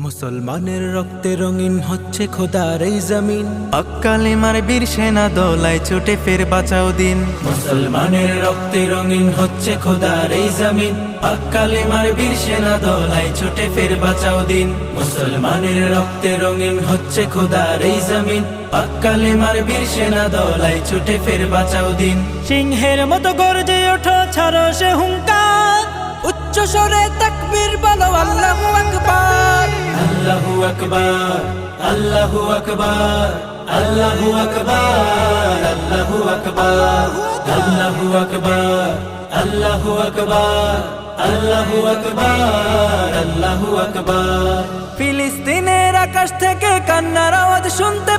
মুসলমানের রক্তে রঙিন হচ্ছে খোদার এই জমিন। কালেমার বীর সেনা দলায় ছুটে ফের বাঁচাও দিন। মুসলমানের রক্তে রঙিন হচ্ছে খোদার এই জমিন। কালেমার বীর সেনা দলায় ছুটে ফের বাঁচাও দিন। মুসলমানের রক্তে রঙিন হচ্ছে খোদার এই জমিন। কালেমার বীর সেনা দলায় ছুটে ফের বাঁচাও দিন। সিংহের মতো গর্জে ওঠো, ছাড়ো সে হুঙ্কার, উচ্চ স্বরে তাকবীর বলো আল্লাহু আকবার। আল্লাহু আকবার, আল্লাহু আকবার, আল্লাহু আকবার, আল্লাহু আকবার, আল্লাহু আকবার, আল্লাহু আকবার, আল্লাহু আকবার, আল্লাহু আকবার। ফিলিস্তিনের আকাশ থেকে কান্নার আওয়াজ শুনতে